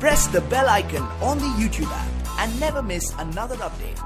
Press the bell icon on the YouTube app and never miss another update.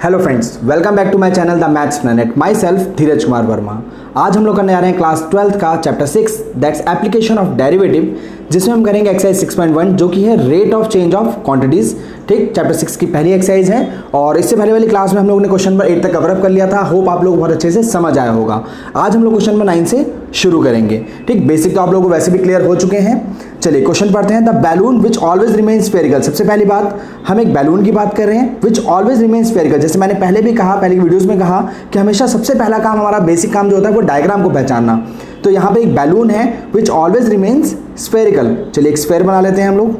Hello friends, welcome back to my channel the maths planet. My self Dheeraj Kumar Verma. आज हम लोग करने जा रहे हैं class 12th का chapter 6 that's application of derivative, जिसमें हम करेंगे एक्सरसाइज 6.1 जो कि है rate of change of quantities. ठीक, चैप्टर 6 की पहली एक्सरसाइज है और इससे पहले वाली क्लास में हम लोग ने क्वेश्चन नंबर 8 तक कवर अप कर लिया था। होप आप लोग बहुत अच्छे से समझ आया होगा। आज हम लोग क्वेश्चन नंबर 9 से शुरू करेंगे। ठीक, बेसिक तो आप लोगों को वैसे भी क्लियर हो चुके हैं। चलिए क्वेश्चन पढ़ते हैं। The balloon which always remain spherical. सबसे पहली बात, हम एक बैलून की बात कर रहे हैं विच ऑलवेज रिमेन स्फेरिकल। जैसे मैंने पहले भी कहा, पहले वीडियोस में कहा कि हमेशा सबसे पहला काम, हमारा बेसिक काम जो होता है वो डायग्राम को पहचानना। तो यहाँ पे एक बैलून है विच ऑलवेज रिमेन्स स्फेरिकल। चलिए एक स्फेयर बना लेते हैं हम लोग।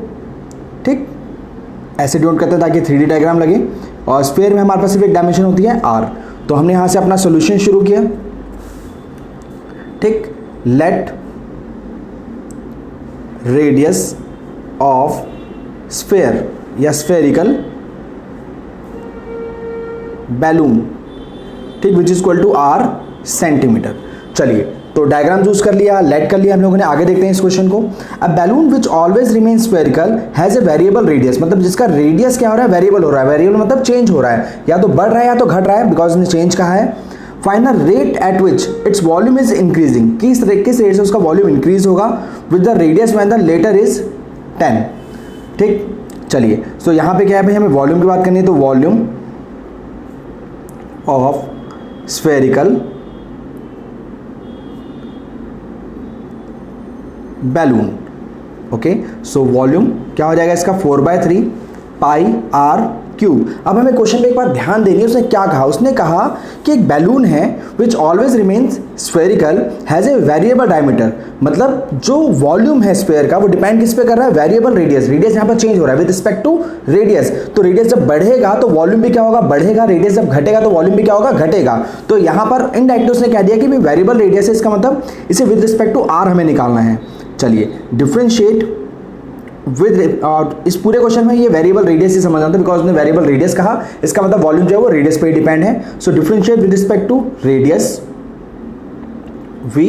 ठीक, ऐसे डिनोट करते हैं ताकि 3D डायग्राम लगे। और स्फेयर में हमारे पास सिर्फ एक डायमेंशन होती है r। तो हमने यहाँ से अपना सोल्यूशन शुरू किया। ठीक, लेट रेडियस ऑफ स्फेयर या स्फेरिकल बैलून, ठीक, which is equal to r centimetre. चलिए तो डायग्राम चूज कर लिया, लेट कर लिया हम लोगों ने। आगे देखते हैं इस क्वेश्चन को। A balloon which always remain spherical has a variable radius, मतलब जिसका रेडियस क्या हो रहा है, वेरिएबल हो रहा है। वेरिएबल मतलब चेंज हो रहा है, या तो बढ़ रहा है या तो घट रहा है, बिकॉज ने चेंज कहा है। Find the rate at which its volume is increasing, किस रेट से उसका वॉल्यूम इंक्रीज होगा with the radius when the latter is 10। ठीक, चलिए सो यहाँ पे क्या है भाई, हमें वॉल्यूम की बात करनी है। तो volume of spherical balloon. Okay, so volume क्या हो जाएगा इसका, 4/3 पाई आर क्यूब। अब हमें क्वेश्चन पे एक बार ध्यान देनी है, उसने क्या कहा। उसने कहा कि एक बैलून है which always remains spherical has a variable diameter, मतलब जो वॉल्यूम है स्फेयर का वो डिपेंड किस पे कर रहा है, वेरिएबल रेडियस। रेडियस यहाँ पर चेंज हो रहा है विद रिस्पेक्ट टू रेडियस। तो रेडियस जब बढ़ेगा तो वॉल्यूम भी क्या होगा, बढ़ेगा। रेडियस जब घटेगा तो वॉल्यूम भी क्या होगा, घटेगा। तो यहाँ पर इनडायरेक्टली उसने कह दिया कि वेरिएबल रेडियस है, इसका मतलब इसे विद रिस्पेक्ट टू आर हमें निकालना है। चलिए डिफरेंशिएट विद, और इस पूरे क्वेश्चन में ये वेरिएबल रेडियस ही समझ आता है, बिकॉज उसने वेरिएबल रेडियस कहा, इसका मतलब वॉल्यूम जो है वो रेडियस पे ही डिपेंड है। So differentiate with respect to radius we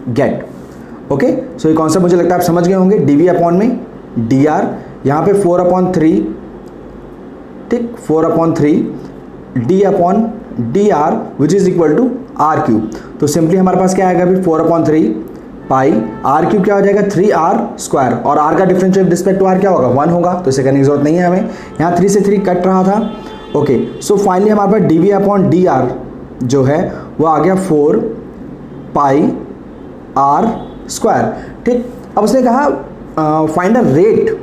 get. Okay, so ये कॉन्सेप्ट मुझे लगता है आप समझ गए होंगे। डीवी अपॉन में डी आर, यहाँ पे 4/3, ठीक, 4/3 D upon D R which is equal to R cube. तो सिंपली हमारे पास क्या आएगा अभी, 4/3 पाई आर क्यूब क्या हो जाएगा, 3r स्क्वायर। और r का differential with respect to r क्या होगा, 1 होगा। तो इसे करने की जरूरत नहीं है हमें, यहाँ 3 से 3 कट रहा था। ओके, सो फाइनली हमारे पास dv अपॉन डी आर जो है वो आ गया 4 पाई r स्क्वायर। ठीक, अब उसने कहा find the rate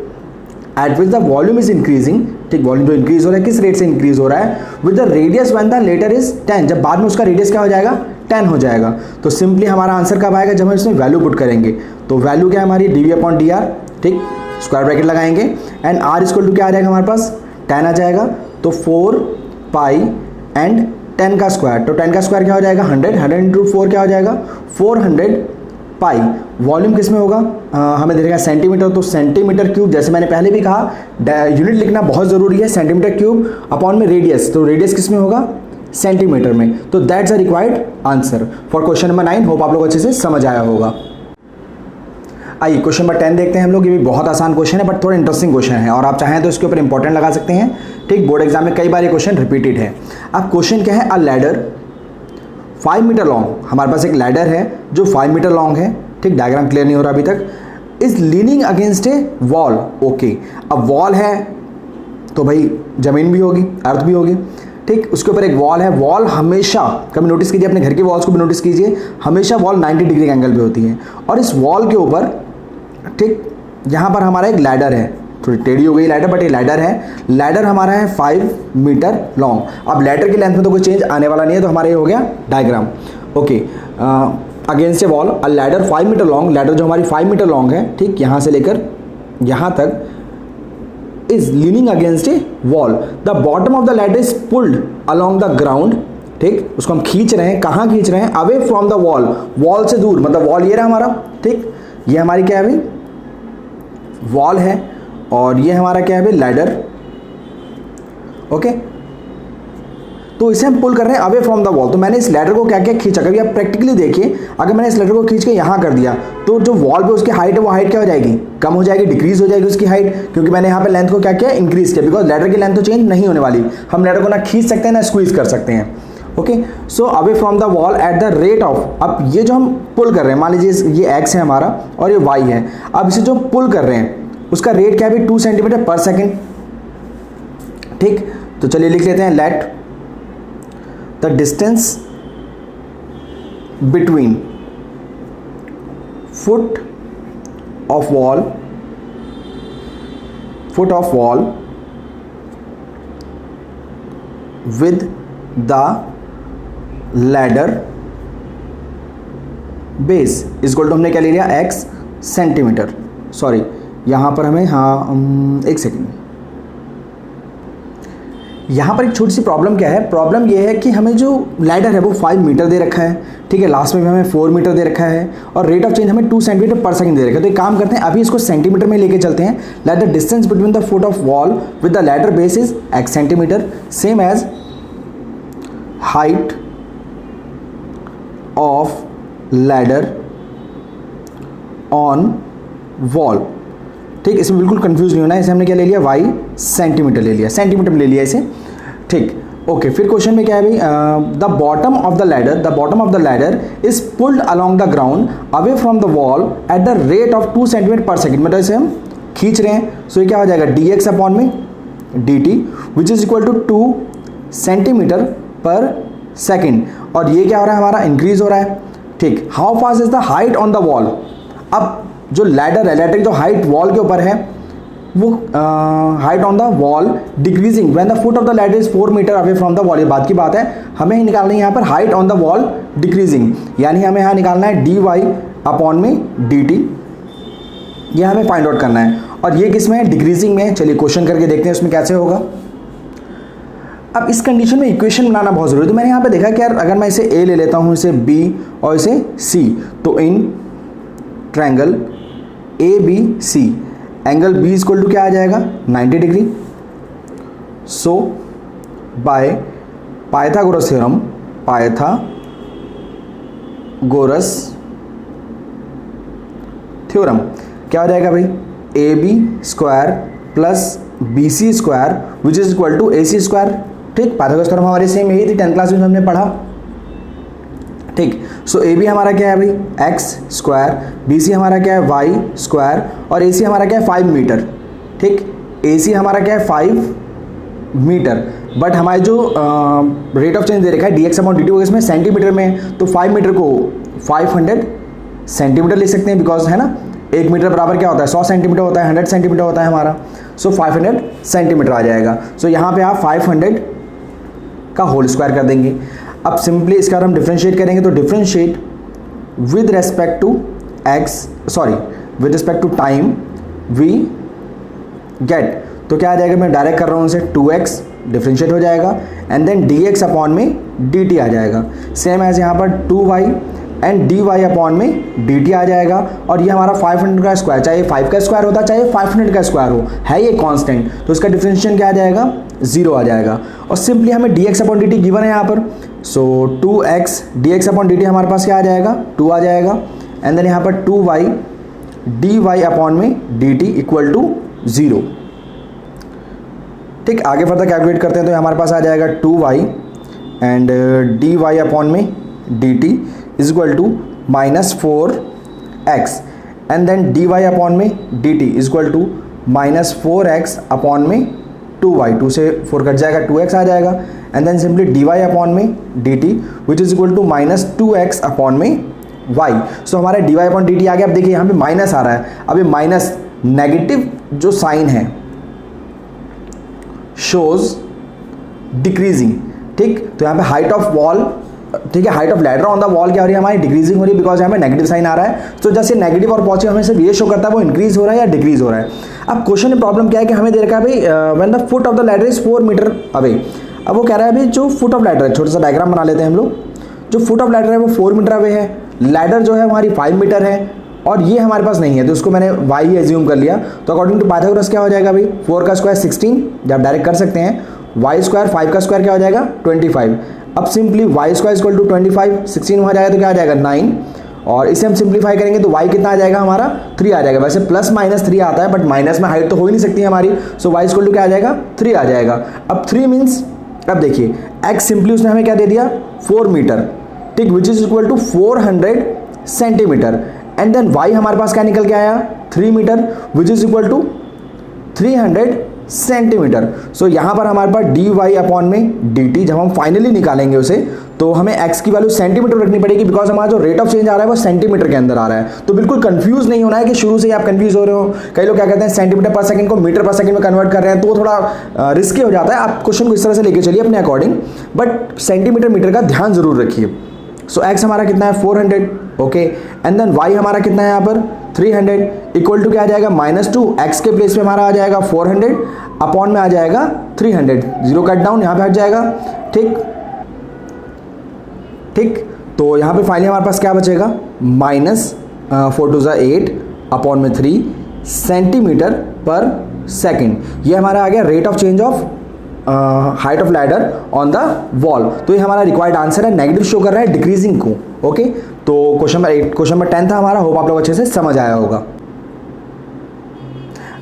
at which the volume is increasing. ठीक, वॉल्यूम जो इंक्रीज हो रहा है किस रेट से इंक्रीज हो रहा है, with the radius when the latter is 10, जब बाद में उसका रेडियस क्या हो जाएगा, 10 हो जाएगा। तो सिंपली हमारा आंसर कब आएगा, जब हम इसमें वैल्यू पुट करेंगे। तो वैल्यू क्या है हमारी, डीवी अपॉन डी आर। ठीक, स्क्वायर ब्रैकेट लगाएंगे एंड आर इक्वल टू क्या आ जाएगा हमारे पास, 10 आ जाएगा। तो 4 पाई एंड 10 का स्क्वायर, तो 10 का स्क्वायर क्या हो जाएगा, 100। 100 इंटू 4 क्या हो जाएगा, 400 पाई। वॉल्यूम किस में होगा, हमें देखेगा सेंटीमीटर। तो सेंटीमीटर क्यूब, जैसे मैंने पहले भी कहा यूनिट लिखना बहुत ज़रूरी है। सेंटीमीटर क्यूब अपॉन में रेडियस, तो रेडियस किस में होगा, सेंटीमीटर में। तो that's a required answer for question number 9। Hope आप लोग अच्छे से समझ आया होगा। आइए क्वेश्चन नंबर 10 देखते हैं हम लोग। ये भी बहुत आसान क्वेश्चन है बट थोड़ा इंटरेस्टिंग क्वेश्चन है, और आप चाहें तो इसके ऊपर इंपॉर्टेंट लगा सकते हैं। ठीक, बोर्ड एग्जाम में कई बार ये क्वेश्चन रिपीटेड है। अब क्वेश्चन क्या है, अ लैडर 5 मीटर लॉन्ग। हमारे पास एक लैडर है जो 5 मीटर लॉन्ग है। ठीक, डायग्राम क्लियर नहीं हो रहा अभी तक। Is leaning against a wall. Okay, अब वॉल है तो भाई जमीन भी होगी, अर्थ भी होगी। ठीक, उसके ऊपर एक वॉल है। वॉल हमेशा, कभी नोटिस कीजिए अपने घर के वॉल्स को भी नोटिस कीजिए, हमेशा वॉल 90 डिग्री एंगल पे होती है। और इस वॉल के ऊपर, ठीक, यहाँ पर हमारा एक लैडर है। थोड़ी टेढ़ी हो गई लैडर, बट ये लैडर है। लैडर हमारा है 5 मीटर लॉन्ग। अब लैडर की लेंथ में तो कोई चेंज आने वाला नहीं है, तो हमारा ये हो गया diagram. Okay, against a wall a ladder 5 metre long. Ladder जो हमारी 5 मीटर लॉन्ग है, ठीक, यहाँ से लेकर यहाँ तक, is leaning against a wall. The bottom of the ladder is pulled along the ground. ठीक, उसको हम खींच रहे हैं, कहाँ खींच रहे हैं, away from the wall, wall से दूर। मतलब वॉल ये रहा हमारा। ठीक, ये हमारी क्या है भाई, वॉल है, और ये हमारा क्या है भाई, लैडर। ओके, तो इसे हम पुल कर रहे हैं अवे फ्रॉम द वॉल। तो मैंने इस लैडर को क्या क्या खींचा, कभी आप प्रैक्टिकली देखिए, अगर मैंने इस लैडर को खींच के यहाँ कर दिया तो जो वॉल पे उसकी हाइट है वो हाइट क्या हो जाएगी, कम हो जाएगी, डिक्रीज हो जाएगी उसकी हाइट, क्योंकि मैंने यहाँ पे लेंथ को क्या किया, इंक्रीज किया, बिकॉज लैडर की लेंथ तो चेंज नहीं होने वाली, हम लैडर को ना खींच सकते हैं ना स्क्वीज कर सकते हैं। Okay, so away from the wall at the rate of, अब ये जो हम पुल कर रहे हैं, मान लीजिए ये x है हमारा और ये y है, अब इसे जो पुल कर रहे हैं उसका रेट क्या है, 2 सेंटीमीटर पर सेकेंड। ठीक, तो चलिए लिख लेते हैं, let the distance between foot of wall with the ladder base is equal to, हमने क्या ले लिया, x सेंटीमीटर, सॉरी यहाँ पर हमें, हाँ एक सेकेंड, यहाँ पर एक छोटी सी प्रॉब्लम क्या है, प्रॉब्लम ये है कि हमें जो लैडर है वो 5 मीटर दे रखा है, ठीक है, लास्ट में भी हमें 4 मीटर दे रखा है और रेट ऑफ चेंज हमें 2 सेंटीमीटर पर सेकंड दे रखा है। तो एक काम करते हैं, अभी इसको सेंटीमीटर में लेके चलते हैं। Let the distance between the foot of wall with the ladder base is x centimetre, same as height of ladder on wall. ठीक, इसमें बिल्कुल कंफ्यूज नहीं होना है, इसे हमने क्या ले लिया, y सेंटीमीटर ले लिया, सेंटीमीटर में ले लिया इसे। ठीक, ओके, फिर क्वेश्चन में क्या है भाई, the bottom of the ladder is pulled along the ground away from the wall at the rate of 2 centimetre per second, मतलब इसे हम खींच रहे हैं। सो ये क्या हो जाएगा, dx अपॉन में dt which is equal to 2 centimetre per second, और ये क्या हो रहा है हमारा, इंक्रीज हो रहा है। ठीक, how fast is the height on the wall, अब जो लैडर है, लैडर की जो हाइट वॉल के ऊपर है वो height on the wall decreasing when the foot of the ladder is 4 metre away from the wall. ये बात की बात है, हमें निकालना है यहाँ पर height on the wall decreasing, यानी हमें यहाँ निकालना है dy अपॉन में dt, ये हमें फाइंड आउट करना है, और ये किस में है, डिक्रीजिंग में है। चलिए क्वेश्चन करके देखते हैं उसमें कैसे होगा। अब इस कंडीशन में इक्वेशन बनाना बहुत जरूरी है, तो मैंने यहाँ पे देखा कि यार अगर मैं इसे a ले लेता हूँ, इसे b और इसे c, तो in triangle ABC angle B equal to क्या आ जाएगा, 90 degree. So by Pythagoras theorem क्या हो जाएगा भाई, AB square plus BC square which is equal to AC square. ठीक, पाइथागोरस थ्योरम हमारे सेम यही थी, 10th क्लास में हमने पढ़ा। ठीक, सो ए बी हमारा क्या है भाई, x स्क्वायर, बी सी हमारा क्या है, y स्क्वायर, और ए सी हमारा क्या है, 5 मीटर। ठीक, ए सी हमारा क्या है, 5 मीटर, बट हमारे जो रेट ऑफ चेंज दे रखा है dx अपॉन dt इसमें सेंटीमीटर में है, तो 5 मीटर को 500 सेंटीमीटर ले सकते हैं, बिकॉज है ना 1 मीटर बराबर क्या होता है, 100 सेंटीमीटर होता है, 100 सेंटीमीटर होता है हमारा, सो 500 सेंटीमीटर आ जाएगा। सो यहाँ पे आप 500 का होल स्क्वायर कर देंगे। अब सिंपली इसका हम डिफरेंशिएट करेंगे, तो differentiate with respect to with respect to time we get, तो क्या आ जाएगा, मैं डायरेक्ट कर रहा हूँ इसे, 2x डिफरेंशिएट हो जाएगा एंड देन dx अपॉन में dt आ जाएगा, सेम एज यहाँ पर 2y एंड dy अपॉन में dt आ जाएगा, और ये हमारा 500 का स्क्वायर, चाहे 5 का स्क्वायर होता चाहे 500 का स्क्वायर हो, है ये कांस्टेंट, तो इसका डिफरेंशिएशन क्या आ जाएगा, 0 आ जाएगा। और सिंपली हमें dx अपॉन dt गिवन है यहाँ पर, सो 2x dx अपॉन dt हमारे पास क्या आ जाएगा, 2 आ जाएगा, एंड देन यहाँ पर 2y dy अपॉन में dt इक्वल टू 0। ठीक, आगे फर्दर कैलकुलेट करते हैं, तो हमारे पास आ जाएगा 2y एंड dy अपॉन में dt is equal to -4x and then dy upon में dt is equal to -4x upon में 2y, 2 से 4 कट जाएगा, 2x आ जाएगा, and then simply dy upon में dt which is equal to -2x upon में y। So हमारा dy upon dt आ गया। अब देखिए यहाँ पे माइनस आ रहा है, अब ये माइनस नेगेटिव जो साइन है शोज डिक्रीजिंग। ठीक, तो यहाँ पे हाइट ऑफ वॉल, ठीक है, height of ladder on the wall क्या हो रही है हमारी, डिक्रीजिंग हो रही है, बिकॉज यहाँ पे नेगेटिव साइन आ रहा है। तो जैसे नेगेटिव और पॉजिटिव हमें सिर्फ ये शो करता है वो इंक्रीज हो रहा है या डिक्रीज हो रहा है। अब क्वेश्चन में प्रॉब्लम क्या है कि हमें दे रखा है भाई when the foot of the ladder is 4 metre away. अब वो कह रहा है भाई जो फुट ऑफ लैडर है, छोटा सा डायग्राम बना लेते हैं हम लोग, जो फुट ऑफ लैडर है वो 4 मीटर अवे है, लैडर जो है हमारी 5 मीटर है, और ये हमारे पास नहीं है, तो उसको मैंने y एज्यूम कर लिया। तो अकॉर्डिंग टू पाइथागोरस क्या हो जाएगा भाई, 4 का स्क्वायर 16, जब डायरेक्ट कर सकते हैं, वाई स्क्वायर 5 का स्क्वायर क्या हो जाएगा 25। अब simply y square equal to 25, 16 वहाँ जाएगा तो क्या आ जाएगा 9, और इसे हम सिंप्लीफाई करेंगे तो y कितना आ जाएगा हमारा 3 आ जाएगा। वैसे प्लस माइनस 3 आता है बट माइनस में हाइट तो हो ही नहीं सकती है हमारी, सो y इक्वल टू क्या आ जाएगा 3 आ जाएगा। अब 3 मीन्स, अब देखिए x सिंपली उसने हमें क्या दे दिया 4 मीटर, ठीक, which is equal to 400 centimetre, and then y हमारे पास क्या निकल के आया 3 metre which is equal to 300 centimetre. So यहाँ पर हमारे पास डी वाई अपॉन में डी टी, जब हम फाइनली निकालेंगे उसे तो हमें x की वैल्यू सेंटीमीटर रखनी पड़ेगी, बिकॉज हमारा जो रेट ऑफ चेंज आ रहा है वो सेंटीमीटर के अंदर आ रहा है। तो बिल्कुल कंफ्यूज नहीं होना है कि शुरू से ही आप कंफ्यूज हो रहे हो। कई लोग क्या कहते हैं सेंटीमीटर पर सेकंड को मीटर पर सेकंड में कन्वर्ट कर रहे हैं, तो वो थोड़ा रिस्की हो जाता है। आप क्वेश्चन को इस तरह से लेके चलिए अपने अकॉर्डिंग, बट सेंटीमीटर मीटर का ध्यान जरूर रखिए। सो x हमारा कितना है 400, ओके, एंड देन y हमारा कितना है यहाँ पर 300 इक्वल टू क्या आ जाएगा -2, x के प्लेस पे हमारा आ जाएगा 400 अपॉन में आ जाएगा 300, जीरो कट डाउन यहाँ पे हट जाएगा, ठीक ठीक। तो यहाँ पे फाइनली हमारे पास क्या बचेगा -4 2 8 अपॉन में 3 सेंटीमीटर पर सेकेंड। ये हमारा आ गया rate of change of height of ladder on the wall. तो ये हमारा रिक्वायर्ड आंसर है, नेगेटिव शो कर रहा है डिक्रीजिंग को, ओके। तो क्वेश्चन नंबर 8, क्वेश्चन नंबर 10 था हमारा, होप आप लोग अच्छे से समझ आया होगा।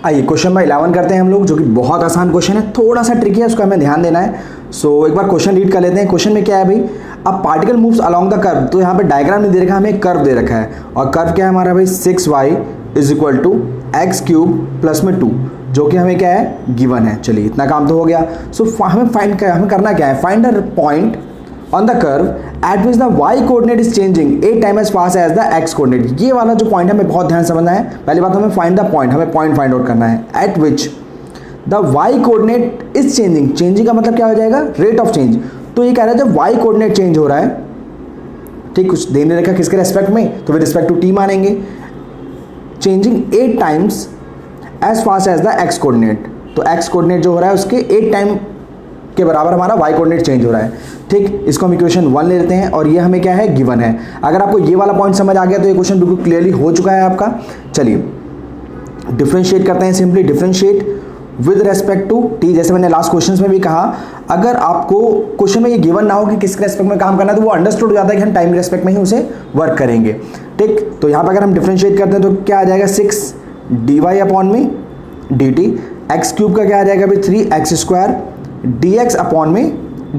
आइए क्वेश्चन नंबर 11 करते हैं हम लोग, जो कि बहुत आसान क्वेश्चन है, थोड़ा सा ट्रिकी है, उसको हमें ध्यान देना है। सो एक बार क्वेश्चन रीड कर लेते हैं। क्वेश्चन में क्या है भाई, अब particle moves along the curve, तो यहाँ पे डायग्राम नहीं दे रखा, हमें कर्व दे रखा है, और कर्व क्या है हमारा भाई 6y is equal to x cube plus में 2, जो कि हमें क्या है गिवन है। चलिए इतना काम तो हो गया। सो हमें हमें करना क्या है, find the point on the curve at which the y coordinate is changing 8 time as fast as the x coordinate. ये वाला जो पॉइंट है हमें बहुत ध्यान समझना है। पहली बात हमें फाइंड द पॉइंट, हमें पॉइंट फाइंड आउट करना है eight which the y coordinate is changing. Changing का मतलब क्या हो जाएगा रेट ऑफ चेंज। तो ये कह रहा है जब y कोऑर्डिनेट चेंज हो रहा है, ठीक, कुछ देने रखा किसके रेस्पेक्ट में, तो विद रिस्पेक्ट टू t मानेंगे, changing 8 times as fast as the x coordinate. तो x कोऑर्डिनेट जो हो रहा है उसके 8 टाइम के बराबर हमारा y कोऑर्डिनेट चेंज हो रहा है, ठीक। इसको हम इक्वेशन 1 ले लेते हैं, और ये हमें क्या है गिवन है। अगर आपको ये वाला पॉइंट समझ आ गया तो ये क्वेश्चन बिल्कुल क्लियरली हो चुका है आपका। चलिए डिफरेंशिएट करते हैं, simply differentiate with respect to t। जैसे मैंने लास्ट क्वेश्चन में भी कहा, अगर आपको क्वेश्चन में ये गिवन ना हो कि किसके रेस्पेक्ट में काम करना है, तो वो अंडरस्टूड हो जाता है कि हम टाइम रेस्पेक्ट में ही उसे वर्क करेंगे, ठीक। तो यहाँ पर अगर हम डिफरेंशिएट करते हैं तो क्या आ जाएगा 6 dy अपॉन में dt, एक्स क्यूब का क्या आ जाएगा भाई 3x स्क्वायर dx अपॉन में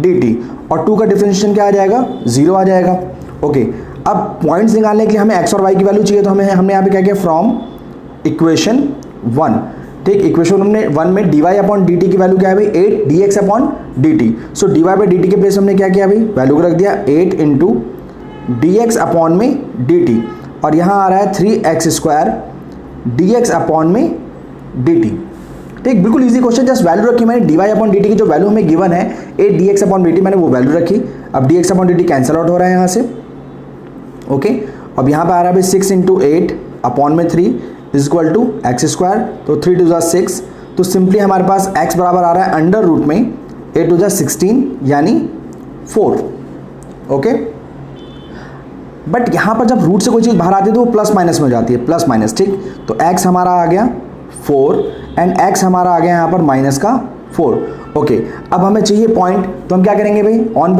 dt, और 2 का डिफरेंशिएशन क्या आ जाएगा 0 आ जाएगा, ओके। अब पॉइंट्स निकालने के लिए हमें x और y की वैल्यू चाहिए, तो हमने यहाँ पे क्या किया फ्रॉम इक्वेशन 1, ठीक। इक्वेशन हमने 1 में dy अपॉन dt की वैल्यू क्या है भाई 8 dx upon dt। So dy by dt के प्लेस हमने क्या किया भाई वैल्यू को रख दिया 8 इंटू dx अपॉन में dt, और यहाँ आ रहा है 3x स्क्वायर dx अपॉन में dt, ठीक। बिल्कुल इजी क्वेश्चन, जस्ट वैल्यू रखी मैंने dy अपॉन dt की जो वैल्यू हमें गिवन है 8 dx अपॉन dt, मैंने वो वैल्यू रखी। अब dx upon dt cancel out हो रहा है यहाँ से, ओके। अब यहाँ पे आ रहा है भाई 6 इंटू 8 अपॉन में 3 is equal to x square, तो 3 टू 6, तो सिंपली हमारे पास x बराबर आ रहा है अंडर रूट में 8 टू 16 यानी 4, ओके। बट यहाँ पर जब रूट से कोई चीज़ बाहर आती है तो वो प्लस माइनस में हो जाती है, प्लस माइनस, ठीक। तो x हमारा आ गया 4 एंड x हमारा आ गया यहाँ पर माइनस का 4, ओके। अब हमें चाहिए पॉइंट, तो हम क्या करेंगे भाई on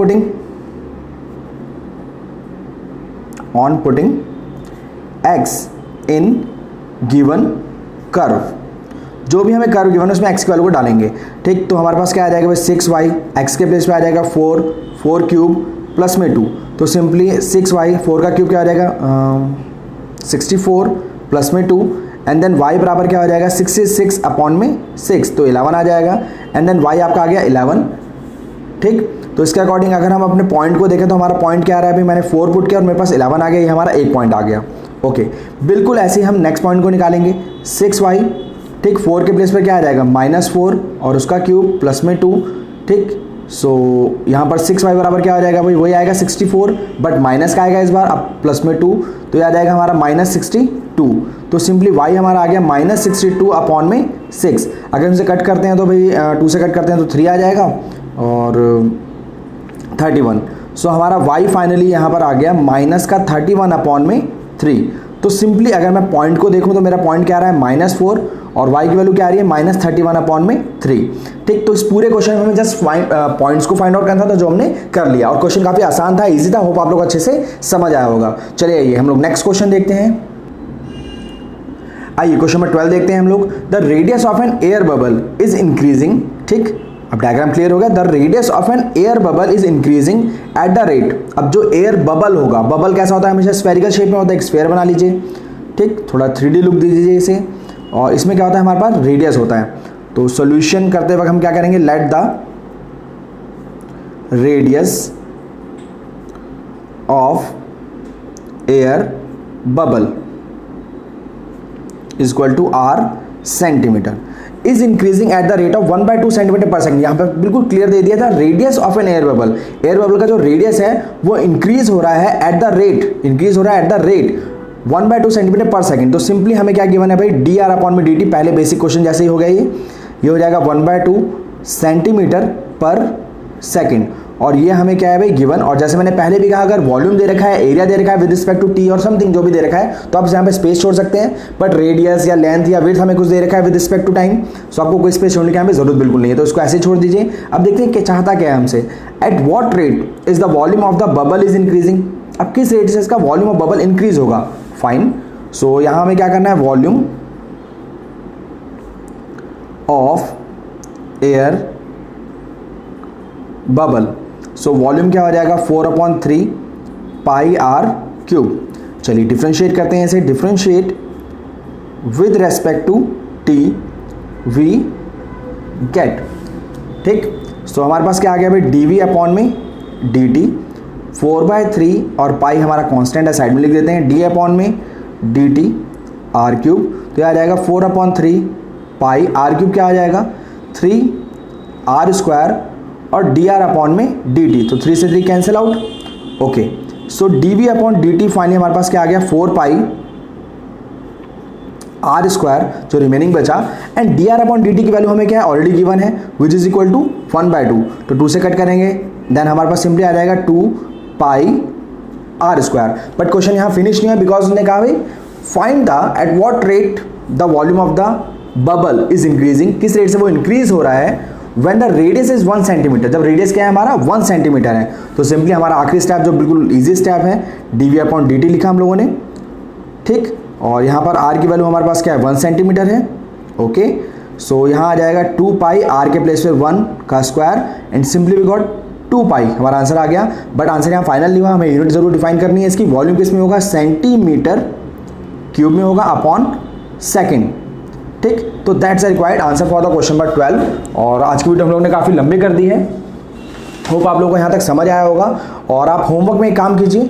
putting x in given curve, जो भी हमें कर्व गिवन है उसमें x की वैल्यू को डालेंगे, ठीक। तो हमारे पास क्या आ जाएगा भाई 6y, x के प्लेस पे आ जाएगा 4 क्यूब प्लस में 2, तो सिंपली 6y, 4 का क्यूब क्या आ जाएगा 64 प्लस में 2, एंड देन y बराबर क्या हो जाएगा 66 अपॉन में 6, तो 11 आ जाएगा, एंड देन y आपका आ गया 11, ठीक। तो इसके अकॉर्डिंग अगर हम अपने पॉइंट को देखें तो हमारा पॉइंट क्या आ रहा है भाई, मैंने 4 पुट किया और मेरे पास 11 आ गया, ये हमारा एक पॉइंट आ गया, ओके। बिल्कुल ऐसे ही हम नेक्स्ट पॉइंट को निकालेंगे 6y, ठीक। 4 के प्लेस पे क्या आ जाएगा -4 और उसका क्यूब प्लस में 2, ठीक। सो यहाँ पर 6y बराबर क्या हो जाएगा भाई वही आएगा 64, बट माइनस का आएगा इस बार, अब प्लस में 2, तो ये आ जाएगा हमारा -62। तो सिंपली y हमारा आ गया -62 अपॉन में 6। अगर इनसे कट करते हैं तो भाई 2 से कट करते हैं तो 3 आ जाएगा और 31। सो हमारा y फाइनली यहाँ पर आ गया -31 अपॉन में 3। तो सिंपली अगर मैं पॉइंट को देखूं तो मेरा पॉइंट क्या आ रहा है -4 और y की वैल्यू क्या आ रही है -31/3। ठीक, तो इस पूरे क्वेश्चन में हमें जस्ट पॉइंट्स को फाइंड आउट करना था, तो जो हमने कर लिया। और क्वेश्चन काफी आसान था, इजी था, होप आप लोग अच्छे से समझ आया होगा। चलिए आइए हम लोग नेक्स्ट क्वेश्चन देखते हैं। आइए क्वेश्चन नंबर 12 देखते हैं हम लोग। The radius of an air bubble is increasing. ठीक, अब डायग्राम क्लियर हो गया। The radius of an air bubble is increasing at the rate. अब जो एयर बबल होगा, बबल कैसा होता है, हमेशा स्फेरिकल शेप में होता है, एक स्फेयर बना लीजिए। ठीक, थोड़ा 3D लुक दीजिए इसे। और इसमें क्या होता है, हमारे पास रेडियस होता है। तो सॉल्यूशन करते वक्त हम क्या करेंगे, let the radius of air bubble is equal to r centimetre is increasing at the rate of 1/2 centimetre per second. यहाँ पे बिल्कुल क्लियर दे दिया था, radius of an air bubble, air bubble का जो रेडियस है वो इंक्रीज हो रहा है एट द रेट, इंक्रीज हो रहा है eight the rate 1/2 centimetre per second. तो सिंपली हमें क्या गिवन है भाई, dr/dt, पहले बेसिक क्वेश्चन जैसे ही हो गया ये हो जाएगा 1/2 सेंटीमीटर पर सेकंड। और ये हमें क्या है भाई गिवन। और जैसे मैंने पहले भी कहा, अगर वॉल्यूम दे रखा है, एरिया दे रखा है विद रिस्पेक्ट टू टी और समथिंग जो भी दे रखा है, तो आप यहाँ पे स्पेस छोड़ सकते हैं। बट रेडियस या लेंथ या विड्थ हमें कुछ दे रखा है विद रिस्पेक्ट टू टाइम, सो आपको कोई स्पेस छोड़ने की यहाँ पे जरूरत बिल्कुल नहीं है, तो इसको ऐसे छोड़ दीजिए। अब देखते हैं क्या चाहता क्या है हमसे। At what rate is the volume of the bubble is increasing. अब किस रेट से इसका वॉल्यूम ऑफ बबल इंक्रीज होगा, फाइन। सो यहाँ हमें क्या करना है, volume of air bubble. So volume क्या हो जाएगा, 4/3 पाई r क्यूब। चलिए डिफ्रेंशिएट करते हैं इसे, differentiate with respect to t we get. ठीक, सो हमारे पास क्या आ गया भाई, dv/dt 4/3 और पाई हमारा कांस्टेंट है, साइड में लिख देते हैं, d/dt r क्यूब। तो यह आ जाएगा 4/3 पाई r क्यूब, क्या आ जाएगा 3r² और dr/dt, तो 3 से 3 कैंसिल आउट। ओके, सो dv/dt फाइनली हमारे पास क्या आ गया, 4 पाई r² जो रिमेनिंग बचा, एंड dr/dt की वैल्यू हमें क्या है, ऑलरेडी गिवन है, विच इज इक्वल टू 1/2। तो 2 से कट करेंगे, देन हमारे पास सिंपली आ जाएगा 2 पाई r²। बट क्वेश्चन यहाँ फिनिश नहीं है, बिकॉज उसने कहा भाई find the at what rate the volume of the bubble is increasing, किस रेट से वो इंक्रीज हो रहा है, when the radius is 1 centimetre, जब रेडियस क्या है हमारा 1 सेंटीमीटर है। तो सिंपली हमारा आखिरी स्टेप जो बिल्कुल इजी स्टेप है, dv/dt लिखा हम लोगों ने। ठीक, और यहाँ पर r की वैल्यू हमारे पास क्या है, 1 सेंटीमीटर है। ओके, सो यहाँ आ जाएगा 2 पाई, r के प्लेस पे 1 का square, and simply we got 2 pi, हमारा आंसर आ गया। बट आंसर यहाँ फाइनल नहीं हुआ, हमें यूनिट जरूर डिफाइन करनी है इसकी। वॉल्यूम किस में होगा, सेंटीमीटर क्यूब में होगा अपॉन सेकेंड। ठीक, तो that's required answer for the question number 12। और आज की वीडियो हम लोगों ने काफ़ी लंबी कर दी है, होप आप लोगों को यहाँ तक समझ आया होगा। और आप होमवर्क में एक काम कीजिए,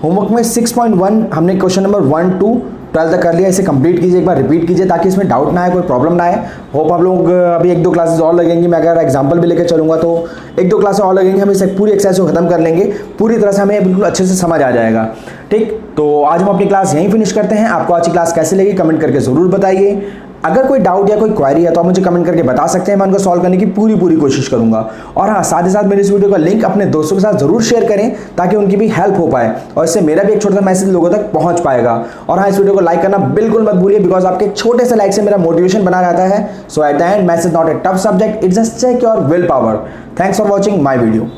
होमवर्क में 6.1 हमने क्वेश्चन नंबर 1 to 12 तक कर लिया, इसे कंप्लीट कीजिए, एक बार रिपीट कीजिए ताकि इसमें डाउट ना आए, कोई प्रॉब्लम ना आए। होप आप लोग अभी 1-2 क्लासेस और लगेंगी, मैं अगर एग्जांपल भी लेकर चलूँगा तो 1-2 क्लासेस और लगेंगे, हम इसे पूरी एक्सरसाइज को खत्म कर लेंगे, पूरी तरह से हमें बिल्कुल अच्छे से समझ आ जाएगा। ठीक, तो आज हम अपनी क्लास यहीं फिनिश करते हैं। आपको आज की क्लास कैसी लगी कमेंट करके ज़रूर बताइए। अगर कोई डाउट या कोई क्वेरी है तो आप मुझे कमेंट करके बता सकते हैं, मैं उनको सॉल्व करने की पूरी कोशिश करूंगा। और हाँ, साथ ही साथ मेरे इस वीडियो का लिंक अपने दोस्तों के साथ जरूर शेयर करें ताकि उनकी भी हेल्प हो पाए, और इससे मेरा भी एक छोटा सा मैसेज लोगों तक पहुंच पाएगा। और हाँ, इस वीडियो को लाइक करना बिल्कुल मत भूलिए, बिकॉज आपके छोटे से लाइक से मेरा मोटिवेशन बना रहता है। So at the end, maths is not a tough subject, it's just check your will power. Thanks for watching my video.